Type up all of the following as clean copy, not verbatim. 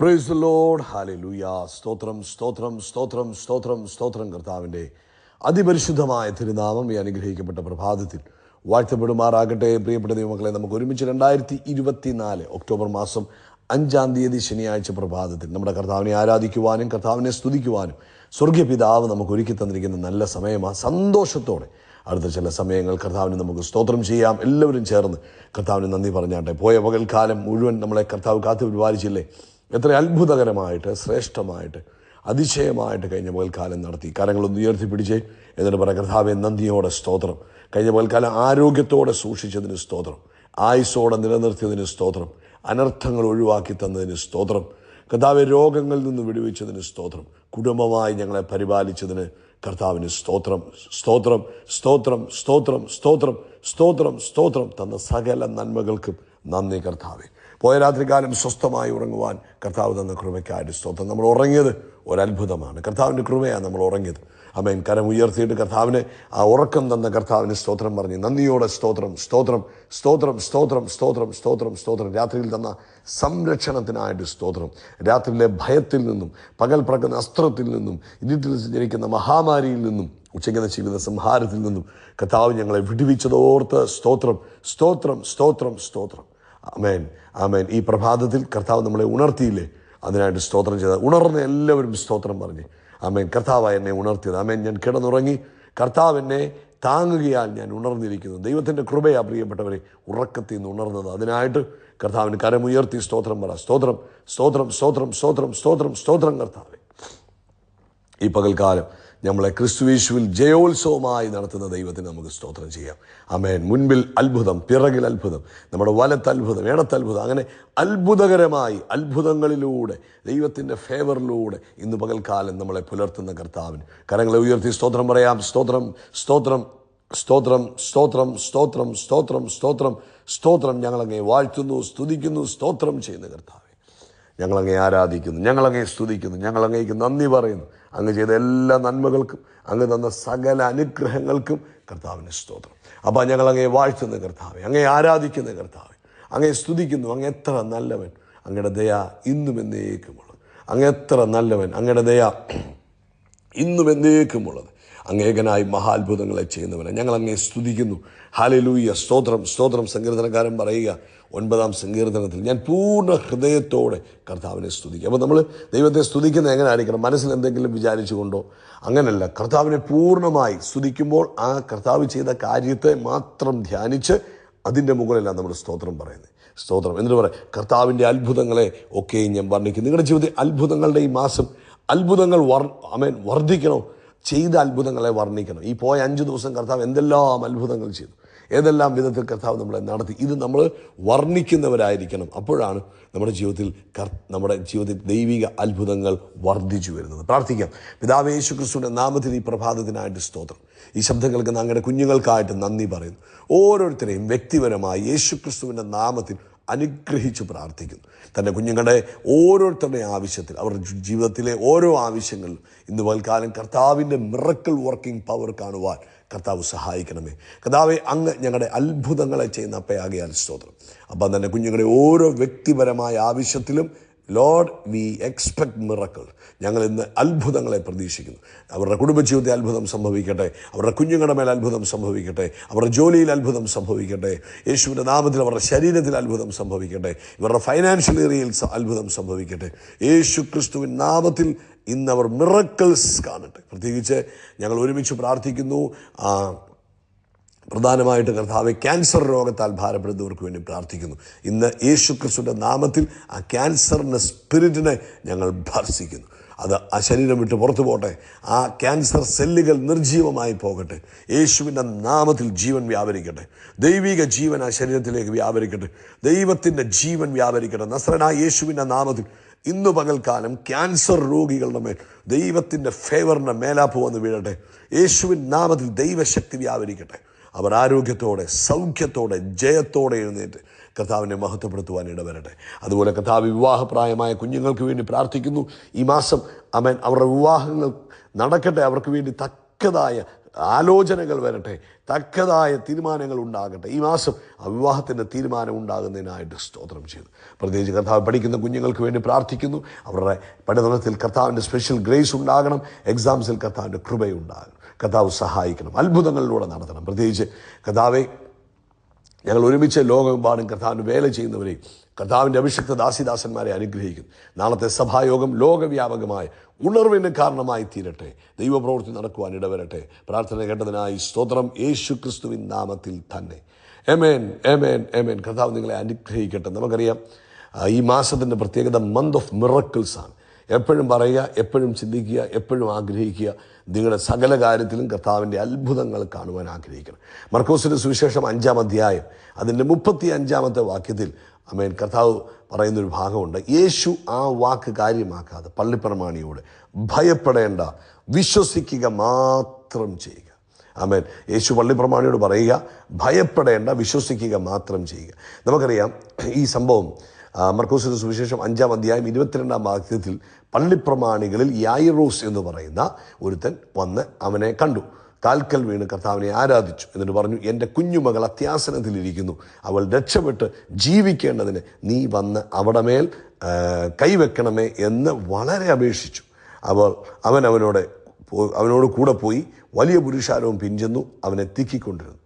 Praise the Lord. Hallelujah. സ്തോത്രം സ്തോത്രം സ്തോത്രം സ്തോത്രം സ്തോത്രം. കർത്താവിൻ്റെ അതിപരിശുദ്ധമായ തിരുനാമം ഈ അനുഗ്രഹിക്കപ്പെട്ട പ്രഭാതത്തിൽ വാഴ്ത്തപ്പെടുമാറാകട്ടെ. പ്രിയപ്പെട്ട ദൈവമക്കളെ, നമുക്ക് ഒരുമിച്ച് 2024 ഒക്ടോബർ മാസം 5-ാം തീയതി ശനിയാഴ്ച പ്രഭാതത്തിൽ നമ്മുടെ കർത്താവിനെ ആരാധിക്കുവാനും കർത്താവിനെ സ്തുതിക്കുവാനും സ്വർഗീയ പിതാവ് നമുക്ക് ഒരുക്കി തന്നിരിക്കുന്ന നല്ല സമയമാണ്. സന്തോഷത്തോടെ അടുത്ത ചില സമയങ്ങൾ കർത്താവിന് നമുക്ക് സ്തോത്രം ചെയ്യാം. എല്ലാവരും ചേർന്ന് കർത്താവിന് നന്ദി പറഞ്ഞാട്ടെ. പോയ പകൽക്കാലം മുഴുവൻ നമ്മളെ കർത്താവ് കാത്തു പരിപാലിച്ചില്ലേ? എത്ര അത്ഭുതകരമായിട്ട്, ശ്രേഷ്ഠമായിട്ട്, അതിശയമായിട്ട് കഴിഞ്ഞ പകൽക്കാലം നടത്തി. കരങ്ങളൊന്ന് ഉയർത്തിപ്പിടിച്ചേ. എന്നിട്ട് പറയാം, കർത്താവെ നന്ദിയോടെ സ്തോത്രം. കഴിഞ്ഞ പകൽക്കാലം ആരോഗ്യത്തോടെ സൂക്ഷിച്ചതിന് സ്തോത്രം, ആയുസ്സോടെ നിലനിർത്തിയതിന് സ്തോത്രം, അനർത്ഥങ്ങൾ ഒഴിവാക്കി തന്നതിന് സ്തോത്രം, കർത്താവെ രോഗങ്ങളിൽ നിന്ന് വിടുവിച്ചതിന് സ്തോത്രം, കുടുംബമായി ഞങ്ങളെ പരിപാലിച്ചതിന് കർത്താവിന് സ്തോത്രം സ്തോത്രം സ്തോത്രം സ്തോത്രം സ്തോത്രം സ്തോത്രം സ്തോത്രം. തന്ന സകല നന്മകൾക്കും നന്ദി കർത്താവെ. പോയ രാത്രികാലം സ്വസ്ഥമായി ഉറങ്ങുവാൻ കർത്താവ് തന്ന കൃപയ്ക്കായിട്ട് സ്തോത്രം. നമ്മൾ ഉറങ്ങിയത് ഒരത്ഭുതമാണ്. കർത്താവിൻ്റെ കൃപയാണ് നമ്മൾ ഉറങ്ങിയത്. ആമേൻ. കരം ഉയർത്തിയിട്ട് കർത്താവിനെ, ആ ഉറക്കം തന്ന കർത്താവിന് സ്തോത്രം പറഞ്ഞ് നന്ദിയോടെ സ്തോത്രം സ്തോത്രം സ്തോത്രം സ്തോത്രം സ്തോത്രം സ്തോത്രം സ്തോത്രം. രാത്രിയിൽ തന്ന സംരക്ഷണത്തിനായിട്ട് സ്തോത്രം. രാത്രിയിലെ ഭയത്തിൽ നിന്നും, പകൽ പറക്കുന്ന അസ്ത്രത്തിൽ നിന്നും, ഇരുട്ടിൽ ജനിക്കുന്ന മഹാമാരിയിൽ നിന്നും, ഉച്ചയ്ക്കുന്ന ചെയ്യുന്ന സംഹാരത്തിൽ നിന്നും കർത്താവ് ഞങ്ങളെ വിടുവിച്ചതോർത്ത് സ്തോത്രം സ്തോത്രം സ്തോത്രം സ്തോത്രം. ആമേൻ ആമേൻ. ഈ പ്രഭാതത്തിൽ കർത്താവ് നമ്മളെ ഉണർത്തിയില്ലേ? അതിനായിട്ട് സ്തോത്രം ചെയ്ത ഉണർന്ന എല്ലാവരും സ്തോത്രം പറഞ്ഞ് ആമേൻ. കർത്താവായി എന്നെ ഉണർത്തിയത്. ആമേൻ. ഞാൻ കിടന്നുറങ്ങി, കർത്താവ് എന്നെ താങ്ങുകയാൽ ഞാൻ ഉണർന്നിരിക്കുന്നു. ദൈവത്തിൻ്റെ കൃപയാ പ്രിയപ്പെട്ടവരെ ഉറക്കത്തിൽ നിന്ന് ഉണർന്നത്. അതിനായിട്ട് കർത്താവിന് കരമുയർത്തി സ്തോത്രം പറ. സ്തോത്രം സ്തോത്രം സ്തോത്രം സ്തോത്രം സ്തോത്രം സ്തോത്രം. കർത്താവെ, ഈ പകൽക്കാലം നമ്മളെ ക്രിസ്തുയേശുവിൽ ജയോത്സവമായി നടത്തുന്ന ദൈവത്തിന് നമുക്ക് സ്തോത്രം ചെയ്യാം. ആമേൻ. മുൻപിൽ അത്ഭുതം, പിറകിൽ അത്ഭുതം, നമ്മുടെ വലത്ത് അത്ഭുതം, ഇടത്തത്ഭുതം, അങ്ങനെ അത്ഭുതകരമായി അത്ഭുതങ്ങളിലൂടെ ദൈവത്തിൻ്റെ ഫേവറിലൂടെ ഇന്ന് പകൽക്കാലം നമ്മളെ പുലർത്തുന്ന കർത്താവിന് കരങ്ങളെ ഉയർത്തി സ്തോത്രം പറയാം. സ്തോത്രം സ്തോത്രം സ്തോത്രം സ്തോത്രം സ്തോത്രം സ്തോത്രം സ്തോത്രം സ്തോത്രം. ഞങ്ങളങ്ങേ വാഴ്ത്തുന്നു, സ്തുതിക്കുന്നു, സ്തോത്രം ചെയ്യുന്ന കർത്താവ്, ഞങ്ങളങ്ങേ ആരാധിക്കുന്നു, ഞങ്ങളങ്ങേ സ്തുതിക്കുന്നു, ഞങ്ങളങ്ങേക്ക് നന്ദി പറയുന്നു. അങ്ങ് ചെയ്ത എല്ലാ നന്മകൾക്കും, അങ്ങ് തന്ന സകല അനുഗ്രഹങ്ങൾക്കും കർത്താവിന് സ്തോത്രം. അപ്പോൾ ഞങ്ങളങ്ങേ വാഴ്ത്തുന്ന കർത്താവെ, അങ്ങേ ആരാധിക്കുന്ന കർത്താവെ, അങ്ങേ സ്തുതിക്കുന്നു. അങ്ങ് എത്ര നല്ലവൻ, അങ്ങയുടെ ദയ ഇന്നും എന്നേക്കുമുള്ളത്. അങ്ങ് എത്ര നല്ലവൻ, അങ്ങയുടെ ദയ ഇന്നും എന്നേക്കുമുള്ളത്. അങ്ങേകനായി മഹാത്ഭുതങ്ങളെ ചെയ്യുന്നവനെ ഞങ്ങളങ്ങേ സ്തുതിക്കുന്നു. ഹല്ലേലൂയ. സ്തോത്രം സ്തോത്രം. സങ്കീർത്തനക്കാരൻ പറയുക 9-ാം സങ്കീർത്തനത്തിൽ, ഞാൻ പൂർണ്ണ ഹൃദയത്തോടെ കർത്താവിനെ സ്തുതിക്കും. അപ്പോൾ നമ്മൾ ദൈവത്തെ സ്തുതിക്കുന്നത് എങ്ങനെ ആയിരിക്കണം? മനസ്സിൽ എന്തെങ്കിലും വിചാരിച്ചുകൊണ്ടോ? അങ്ങനല്ല. കർത്താവിനെ പൂർണ്ണമായി സ്തുതിക്കുമ്പോൾ ആ കർത്താവ് ചെയ്ത കാര്യത്തെ മാത്രം ധ്യാനിച്ച് അതിൻ്റെ മുകളിലാണ് നമ്മൾ സ്തോത്രം പറയുന്നത്. സ്തോത്രം എന്നിട്ട് പറയാം, കർത്താവിൻ്റെ അത്ഭുതങ്ങളെ ഒക്കെയും ഞാൻ വർണ്ണിക്കും. നിങ്ങളുടെ ജീവിതത്തിൽ അത്ഭുതങ്ങളുടെ ഈ മാസം അത്ഭുതങ്ങൾ വർദ്ധിക്കണം. ചെയ്ത അത്ഭുതങ്ങളെ വർണ്ണിക്കണം. ഈ പോയ 5 ദിവസം കർത്താവ് എന്തെല്ലാം അത്ഭുതങ്ങൾ ചെയ്തു, ഏതെല്ലാം വിധത്തിൽ കർത്താവ് നമ്മളെ നടത്തി, ഇത് നമ്മൾ വർണ്ണിക്കുന്നവരായിരിക്കണം. അപ്പോഴാണ് നമ്മുടെ ജീവിതത്തിൽ ദൈവിക അത്ഭുതങ്ങൾ വർദ്ധിച്ചു വരുന്നത്. പ്രാർത്ഥിക്കാം. പിതാവേ, യേശുക്രിസ്തുവിൻ്റെ നാമത്തിൽ ഈ പ്രഭാതത്തിനായിട്ട് സ്തോത്രം. ഈ ശബ്ദങ്ങൾക്ക് ഞങ്ങളുടെ കുഞ്ഞുങ്ങൾക്കായിട്ട് നന്ദി പറയുന്നു. ഓരോരുത്തരെയും വ്യക്തിപരമായി യേശുക്രിസ്തുവിൻ്റെ നാമത്തിൽ അനുഗ്രഹിച്ച് പ്രാർത്ഥിക്കുന്നു. തൻ്റെ കുഞ്ഞുങ്ങളുടെ ഓരോരുത്തരുടെ ആവശ്യത്തിൽ, അവരുടെ ജീവിതത്തിലെ ഓരോ ആവശ്യങ്ങളിലും ഇന്ന് പകൽക്കാലം കർത്താവിൻ്റെ മിറക്കിൾ വർക്കിംഗ് പവർ കാണുവാൻ കർത്താവ് സഹായിക്കണമേ. കർത്താവെ, അങ്ങ് ഞങ്ങളുടെ അത്ഭുതങ്ങളെ ചെയ്യുന്ന അപ്പയാകിയാൽ സ്തോത്രം. അപ്പം തന്നെ കുഞ്ഞുങ്ങളുടെ ഓരോ വ്യക്തിപരമായ ആവശ്യത്തിലും ലോർഡ്, വി എക്സ്പെക്ട് മിറക്കിൾ. ഞങ്ങൾ ഇന്ന് അത്ഭുതങ്ങളെ പ്രതീക്ഷിക്കുന്നു. അവരുടെ കുടുംബജീവിതത്തിൽ അത്ഭുതം സംഭവിക്കട്ടെ, അവരുടെ കുഞ്ഞുങ്ങളുടെ മേൽ അത്ഭുതം സംഭവിക്കട്ടെ, അവരുടെ ജോലിയിൽ അത്ഭുതം സംഭവിക്കട്ടെ, യേശുവിൻ്റെ നാമത്തിൽ അവരുടെ ശരീരത്തിൽ അത്ഭുതം സംഭവിക്കട്ടെ, ഇവരുടെ ഫൈനാൻഷ്യൽ ഏരിയയിൽ അത്ഭുതം സംഭവിക്കട്ടെ. യേശു ക്രിസ്തുവിൻ നാമത്തിൽ ഇന്ന് അവർ മിറക്കിൾസ് കാണട്ടെ. പ്രത്യേകിച്ച് ഞങ്ങൾ ഒരുമിച്ച് പ്രാർത്ഥിക്കുന്നു. പ്രധാനമായിട്ട് കർത്താവെ, ക്യാൻസർ രോഗത്താൽ ഭാരപ്പെടുന്നവർക്ക് വേണ്ടി പ്രാർത്ഥിക്കുന്നു. ഇന്ന് യേശു ക്രിസ്തുവിൻ്റെ നാമത്തിൽ ആ ക്യാൻസറിൻ്റെ സ്പിരിറ്റിനെ ഞങ്ങൾ ഭർസിക്കുന്നു. അത് ആ ശരീരം വിട്ട് പുറത്തു പോട്ടെ. ആ ക്യാൻസർ സെല്ലുകൾ നിർജീവമായി പോകട്ടെ. യേശുവിൻ്റെ നാമത്തിൽ ജീവൻ വ്യാപരിക്കട്ടെ. ദൈവിക ജീവൻ ആ ശരീരത്തിലേക്ക് വ്യാപരിക്കട്ടെ. ദൈവത്തിൻ്റെ ജീവൻ വ്യാപരിക്കട്ടെ. നസ്രനായ യേശുവിൻ്റെ നാമത്തിൽ ഇന്ന് പകൽക്കാലം ക്യാൻസർ രോഗികളുടെ മേൽ ദൈവത്തിൻ്റെ ഫേവറിൻ്റെ മേലാപ്പ് വന്ന് വീഴട്ടെ. യേശുവിൻ നാമത്തിൽ ദൈവശക്തി വ്യാപരിക്കട്ടെ. അവർ ആരോഗ്യത്തോടെ, സൗഖ്യത്തോടെ, ജയത്തോടെ എഴുന്നേറ്റ് കർത്താവിനെ മഹത്വപ്പെടുത്തുവാൻ ഇടവരട്ടെ. അതുപോലെ കർത്താവ് വിവാഹപ്രായമായ കുഞ്ഞുങ്ങൾക്ക് വേണ്ടി പ്രാർത്ഥിക്കുന്നു. ഈ മാസം അവരുടെ വിവാഹങ്ങൾ നടക്കട്ടെ. അവർക്ക് വേണ്ടി തക്കതായ ആലോചനകൾ വരട്ടെ, തക്കതായ തീരുമാനങ്ങൾ ഉണ്ടാകട്ടെ. ഈ മാസം ആ വിവാഹത്തിൻ്റെ തീരുമാനം ഉണ്ടാകുന്നതിനായിട്ട് സ്തോത്രം ചെയ്തു. പ്രത്യേകിച്ച് കർത്താവ് പഠിക്കുന്ന കുഞ്ഞുങ്ങൾക്ക് വേണ്ടി പ്രാർത്ഥിക്കുന്നു. അവരുടെ പഠനത്തിൽ കർത്താവിൻ്റെ സ്പെഷ്യൽ ഗ്രേസ് ഉണ്ടാകണം. എക്സാംസിൽ കർത്താവിൻ്റെ കൃപയുണ്ടാകണം. കർത്താവ് സഹായിക്കണം, അത്ഭുതങ്ങളിലൂടെ നടത്തണം. പ്രത്യേകിച്ച് കർത്താവെ, ഞങ്ങൾ ഒരുമിച്ച് ലോകമെമ്പാടും കർത്താവിന് വേല ചെയ്യുന്നവരെയും കർത്താവിൻ്റെ അഭിഷിക്ത ദാസിദാസന്മാരെ അനുഗ്രഹിക്കുന്നു. നാളത്തെ സഭായോഗം ലോകവ്യാപകമായ ഉണർവിന് കാരണമായി തീരട്ടെ. ദൈവപ്രവൃത്തി നടക്കുവാൻ ഇടവരട്ടെ. പ്രാർത്ഥന കേട്ടതിനായി സ്തോത്രം, യേശു ക്രിസ്തുവിൻ നാമത്തിൽ തന്നെ. ആമേൻ, ആമേൻ, ആമേൻ. കർത്താവ് നിങ്ങളെ അനുഗ്രഹിക്കട്ടെ. നമുക്കറിയാം ഈ മാസത്തിൻ്റെ പ്രത്യേകത മന്ത് ഓഫ് മിറക്കിൾസ് ആണ്. എപ്പോഴും പറയുക, എപ്പോഴും ചിന്തിക്കുക, എപ്പോഴും ആഗ്രഹിക്കുക, നിങ്ങളുടെ സകല കാര്യത്തിലും കർത്താവിൻ്റെ അത്ഭുതങ്ങൾ കാണുവാൻ ആഗ്രഹിക്കണം. മർക്കോസിൻ്റെ സുവിശേഷം 5-ാം അധ്യായം അതിൻ്റെ 35-ാമത്തെ വാക്യത്തിൽ ആമേൻ കർത്താവ് പറയുന്നൊരു ഭാഗമുണ്ട്. യേശു ആ വാക്ക് കാര്യമാക്കാതെ പള്ളിപ്രമാണിയോട് ഭയപ്പെടേണ്ട, വിശ്വസിക്കുക മാത്രം ചെയ്യുക. ആമേൻ. യേശു പള്ളിപ്രമാണിയോട് പറയുക, ഭയപ്പെടേണ്ട, വിശ്വസിക്കുക മാത്രം ചെയ്യുക. നമുക്കറിയാം ഈ സംഭവം മർക്കോസിന്റെ സുവിശേഷം 5-ാം അധ്യായം 22-ാം വാക്യത്തിൽ പള്ളിപ്രമാണികളിൽ യായിറോസ് എന്ന് പറയുന്ന ഒരുത്തൻ വന്ന് അവനെ കണ്ടു. കാൽക്കൽ വീണ് കർത്താവിനെ ആരാധിച്ചു. എന്നിട്ട് പറഞ്ഞു, എൻ്റെ കുഞ്ഞുമകൾ അത്യാസനത്തിലിരിക്കുന്നു, അവൾ രക്ഷപ്പെട്ട് ജീവിക്കേണ്ടതിന് നീ വന്ന് അവിടെ മേൽ കൈവെക്കണമേ എന്ന് വളരെ അപേക്ഷിച്ചു. അവനോട് കൂടെ പോയി വലിയ പുരുഷാരവും പിഞ്ചെന്നു അവനെ തിക്കിക്കൊണ്ടിരുന്നു.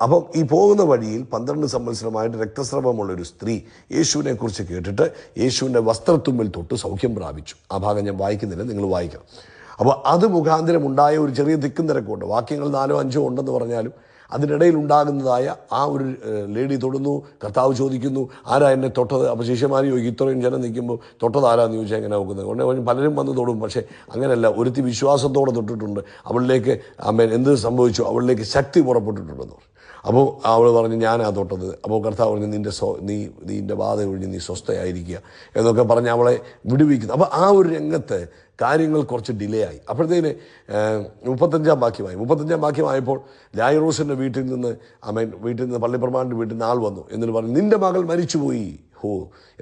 അപ്പം ഈ പോകുന്ന വഴിയിൽ 12 സംവത്സരമായിട്ട് രക്തസ്രവമുള്ളൊരു സ്ത്രീ യേശുവിനെ കുറിച്ച് കേട്ടിട്ട് യേശുവിൻ്റെ വസ്ത്രത്തുമ്പിൽ തൊട്ട് സൗഖ്യം പ്രാപിച്ചു. ആ ഭാഗം ഞാൻ വായിക്കുന്നില്ല, നിങ്ങൾ വായിക്കണം. അപ്പോൾ അത് മുഖാന്തരം ഉണ്ടായ ഒരു ചെറിയ തിക്കും തിരക്കുണ്ട്. വാക്യങ്ങൾ 4-5 ഉണ്ടെന്ന് പറഞ്ഞാലും അതിനിടയിൽ ഉണ്ടാകുന്നതായ ആ ഒരു ലേഡി തൊടുന്നു. കർത്താവ് ചോദിക്കുന്നു, ആരാ എന്നെ തൊട്ടത്? അപ്പോൾ ശിഷ്യന്മാർ ചോദിക്കും, ഇത്രയും ജനം നിൽക്കുമ്പോൾ തൊട്ടത് ആരാന്ന് ചോദിച്ചാൽ എങ്ങനെ നോക്കുന്നത്? ഉടനെ പലരും വന്ന് തൊടും. പക്ഷേ അങ്ങനെയല്ല, ഒരുത്തി വിശ്വാസത്തോടെ തൊട്ടിട്ടുണ്ട്. അവളിലേക്ക് ആമേൻ എന്ത് സംഭവിച്ചു? അവളിലേക്ക് ശക്തി പുറപ്പെട്ടിട്ടുണ്ടെന്ന് പറഞ്ഞു. അപ്പോൾ അവൾ പറഞ്ഞു, ഞാനാ തൊട്ടത്. അപ്പോൾ കർത്താവ് പറഞ്ഞു, നിൻ്റെ ബാധ ഒഴിഞ്ഞ് നീ സ്വസ്ഥയായിരിക്കുക എന്നൊക്കെ പറഞ്ഞ് അവളെ വിടുവിക്കുന്നു. അപ്പോൾ ആ ഒരു രംഗത്ത് കാര്യങ്ങൾ കുറച്ച് ഡിലേ ആയി. അപ്പോഴത്തേന് 35-ാം വാക്യമായി. 35-ാം വാക്യമായപ്പോൾ യായിറോസിൻ്റെ വീട്ടിൽ നിന്ന് പള്ളിപ്രമാണിൻ്റെ വീട്ടിൽ നിന്ന് ആൾ വന്നു. എന്നിട്ട് പറഞ്ഞു, നിൻ്റെ മകൾ മരിച്ചുപോയി.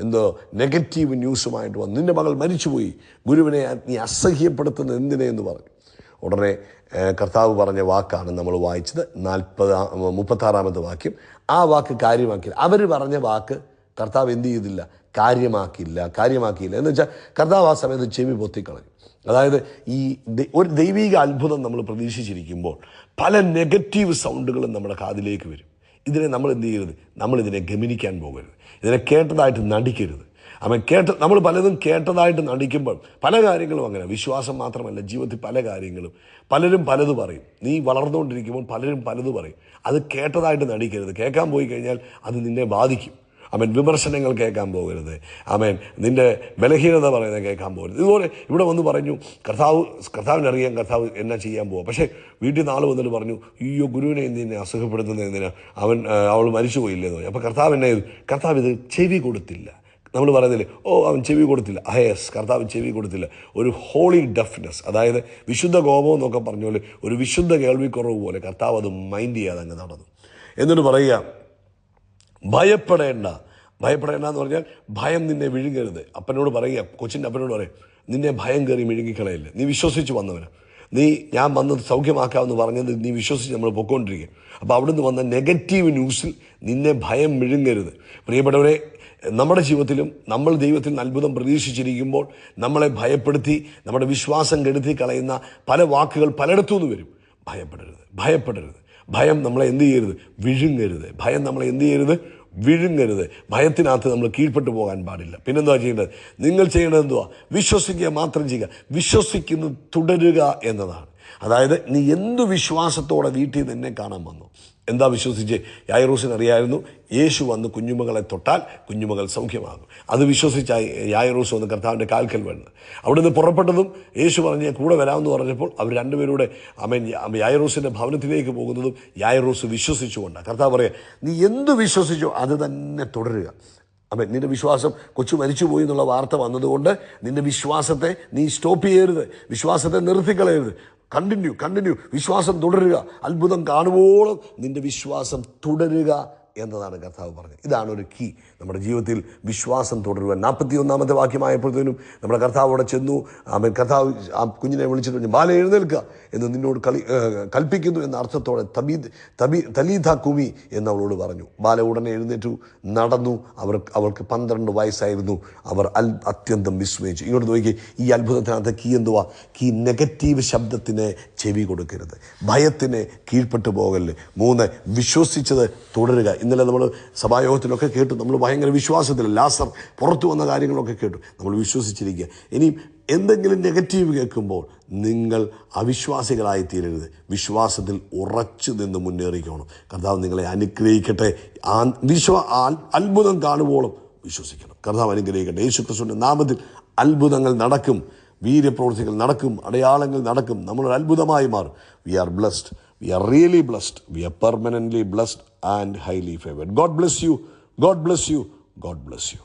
എന്തോ നെഗറ്റീവ് ന്യൂസുമായിട്ട് വന്നു. നിൻ്റെ മകൾ മരിച്ചുപോയി, ഗുരുവിനെ നീ അസഹ്യപ്പെടുത്തുന്നത് എന്തിനെ എന്ന് പറഞ്ഞു. ഉടനെ കർത്താവ് പറഞ്ഞ വാക്കാണ് നമ്മൾ വായിച്ചത്, 36-ാമത്തെ വാക്യം. ആ വാക്ക് കാര്യമാക്കിയില്ല. അവർ പറഞ്ഞ വാക്ക് കർത്താവ് എന്ത് ചെയ്തില്ല? കാര്യമാക്കിയില്ല. എന്ന് വെച്ചാൽ കർത്താവ് ആ സമയത്ത് ചെവി പൊത്തിക്കളഞ്ഞു. അതായത് ഒരു ദൈവിക അത്ഭുതം നമ്മൾ പ്രതീക്ഷിച്ചിരിക്കുമ്പോൾ പല നെഗറ്റീവ് സൗണ്ടുകളും നമ്മുടെ കാതിലേക്ക് വരും. ഇതിനെ നമ്മൾ എന്ത് ചെയ്യരുത്? നമ്മളിതിനെ ഗമനിക്കാൻ പോകരുത്. ഇതിനെ കേട്ടതായിട്ട് നടിക്കരുത്. നമ്മൾ പലതും കേട്ടതായിട്ട് നടിക്കുമ്പോൾ പല കാര്യങ്ങളും അങ്ങനെ. വിശ്വാസം മാത്രമല്ല, ജീവിതത്തിൽ പല കാര്യങ്ങളും പലരും പലത് പറയും. നീ വളർന്നുകൊണ്ടിരിക്കുമ്പോൾ പലരും പലത് പറയും. അത് കേട്ടതായിട്ട് നടിക്കരുത്. കേൾക്കാൻ പോയി കഴിഞ്ഞാൽ അത് നിന്നെ ബാധിക്കും. വിമർശനങ്ങൾ കേൾക്കാൻ പോകരുത്. നിന്റെ ബലഹീനത പറയുന്നത് കേൾക്കാൻ പോകരുത്. ഇതുപോലെ ഇവിടെ വന്ന് പറഞ്ഞു, കർത്താവിനറിയാം കർത്താവ് എന്നാ ചെയ്യാൻ പോവുക. പക്ഷേ വീട്ടിൽ നാൾ വന്നിട്ട് പറഞ്ഞു, അയ്യോ ഗുരുവിനെ എന്തിനെ അസുഖപ്പെടുത്തുന്നത് എന്തിനാ? അവൾ മരിച്ചു പോയില്ലെന്ന് പറഞ്ഞു. അപ്പോൾ കർത്താവ് ഇത് ചെവി കൊടുത്തില്ല. നമ്മൾ പറയുന്നില്ലേ, അവൻ ചെവി കൊടുത്തില്ല. കർത്താവ് ചെവി കൊടുത്തില്ല. ഒരു ഹോളി ഡഫ്നെസ്, അതായത് വിശുദ്ധ കോപം എന്നൊക്കെ പറഞ്ഞ പോലെ ഒരു വിശുദ്ധ കേൾവിക്കുറവ് പോലെ കർത്താവ് അത് മൈൻഡ് ചെയ്യാതെ അങ്ങ് നടന്നു. എന്നിട്ട് പറയുക, ഭയപ്പെടേണ്ട എന്ന് പറഞ്ഞാൽ ഭയം നിന്നെ വിഴുങ്ങരുത്. അപ്പനോട് പറയുക, കൊച്ചിൻ്റെ അപ്പനോട് പറയും, നിന്നെ ഭയം കയറി വിഴുങ്ങിക്കളയില്ല. നീ വിശ്വസിച്ച് വന്നവനാ. ഞാൻ വന്നത് സൗഖ്യമാക്കാമെന്ന് പറഞ്ഞത് നീ വിശ്വസിച്ച് നമ്മൾ പൊയ്ക്കൊണ്ടിരിക്കുക. അപ്പോൾ അവിടുന്ന് വന്ന നെഗറ്റീവ് ന്യൂസിൽ നിന്നെ ഭയം വിഴുങ്ങരുത്. പ്രിയപ്പെട്ടവരെ, നമ്മുടെ ജീവിതത്തിലും നമ്മൾ ദൈവത്തിൽ അത്ഭുതം പ്രതീക്ഷിച്ചിരിക്കുമ്പോൾ നമ്മളെ ഭയപ്പെടുത്തി നമ്മുടെ വിശ്വാസം കെടുത്തി കളയുന്ന പല വാക്കുകൾ പലയിടത്തുനിന്ന് വരും. ഭയപ്പെടരുത്. ഭയം നമ്മളെ എന്ത് ചെയ്യരുത്? വിഴുങ്ങരുത്. ഭയത്തിനകത്ത് നമ്മൾ കീഴ്പ്പെട്ടു പോകാൻ പാടില്ല. പിന്നെന്താ ചെയ്യേണ്ടത്? നിങ്ങൾ ചെയ്യേണ്ടത് എന്തുവാ? വിശ്വസിക്കുക മാത്രം ചെയ്യുക. വിശ്വസിക്കുന്നത് തുടരുക എന്നതാണ്. അതായത് നീ എന്തു വിശ്വാസത്തോടെ വീട്ടിൽ നിന്നെ കാണാൻ വന്നു? എന്താ വിശ്വസിച്ച്? യായിറോസിന് അറിയായിരുന്നു യേശു വന്ന് കുഞ്ഞുമകളെ തൊട്ടാൽ കുഞ്ഞുമകൾ സൗഖ്യമാകും. അത് വിശ്വസിച്ച യായിറോസ് വന്ന് കർത്താവിൻ്റെ കാൽക്കൽ വീണത്. അവിടുന്ന് പുറപ്പെട്ടതും യേശു പറഞ്ഞ് കൂടെ വരാമെന്ന് പറഞ്ഞപ്പോൾ അവർ രണ്ടുപേരുടെ യായിറോസിൻ്റെ ഭവനത്തിലേക്ക് പോകുന്നതും യായിറോസ് വിശ്വസിച്ചുകൊണ്ടാണ്. കർത്താവ് പറയുക, നീ എന്തു വിശ്വസിച്ചോ അത് തന്നെ തുടരുക. നിന്റെ വിശ്വാസം കൊച്ചു മരിച്ചുപോയി എന്നുള്ള വാർത്ത വന്നതുകൊണ്ട് നിന്റെ വിശ്വാസത്തെ നീ സ്റ്റോപ്പ് ചെയ്യരുത്. വിശ്വാസത്തെ നിർത്തിക്കളയരുത്. കണ്ടിന്യൂ. വിശ്വാസം തുടരുക. അത്ഭുതം കാണുവോളം നിന്റെ വിശ്വാസം തുടരുക എന്നതാണ് കർത്താവ് പറഞ്ഞത്. ഇതാണ് ഒരു കീ നമ്മുടെ ജീവിതത്തിൽ വിശ്വാസം തുടരുവാൻ. 41-ാമത്തെ വാക്യമായപ്പോഴത്തേനും നമ്മുടെ കർത്താവോടെ ചെന്നു. കർത്താവ് ആ കുഞ്ഞിനെ വിളിച്ചിട്ട് പറഞ്ഞു, ബാല എഴുന്നേൽക്കുക എന്ന് നിന്നോട് കൽപ്പിക്കുന്നു എന്ന അർത്ഥത്തോടെ തലീഥ കുമി എന്ന് അവളോട് പറഞ്ഞു. ബാല ഉടനെ എഴുന്നേറ്റു, നടന്നു. അവൾക്ക് 12 വയസ്സായിരുന്നു. അവർ അത്യന്തം വിസ്മയിച്ചു. ഇങ്ങോട്ട് നോക്കി, ഈ അത്ഭുതത്തിനകത്ത് കീ എന്തുവാ? കീ നെഗറ്റീവ് ശബ്ദത്തിന് ചെവി കൊടുക്കരുത്, ഭയത്തിന് കീഴ്പ്പെട്ടു പോകല്. 3, വിശ്വസിച്ചത് തുടരുക. ഇന്നലെ നമ്മൾ സഭായോഗത്തിലൊക്കെ കേട്ടു, നമ്മൾ ഭയങ്കര വിശ്വാസത്തിൽ ലാസർ പുറത്തു വന്ന കാര്യങ്ങളൊക്കെ കേട്ടു. നമ്മൾ വിശ്വസിച്ചിരിക്കുക. ഇനിയും എന്തെങ്കിലും നെഗറ്റീവ് കേൾക്കുമ്പോൾ നിങ്ങൾ അവിശ്വാസികളായി തീരരുത്, വിശ്വാസത്തിൽ ഉറച്ചു നിന്ന് മുന്നേറിക്കണം. കർത്താവ് നിങ്ങളെ അനുഗ്രഹിക്കട്ടെ. അത്ഭുതം കാണുമ്പോഴും വിശ്വസിക്കണം. കർത്താവ് അനുഗ്രഹിക്കട്ടെ. യേശുക്രിസ്തുവിന്റെ നാമത്തിൽ അത്ഭുതങ്ങൾ നടക്കും, വീര്യപ്രവൃത്തികൾ നടക്കും, അടയാളങ്ങൾ നടക്കും. നമ്മളൊരു അത്ഭുതമായി മാറും. We are blessed. We are really blessed. We are permanently blessed and highly favored. God bless you. God bless you. God bless you.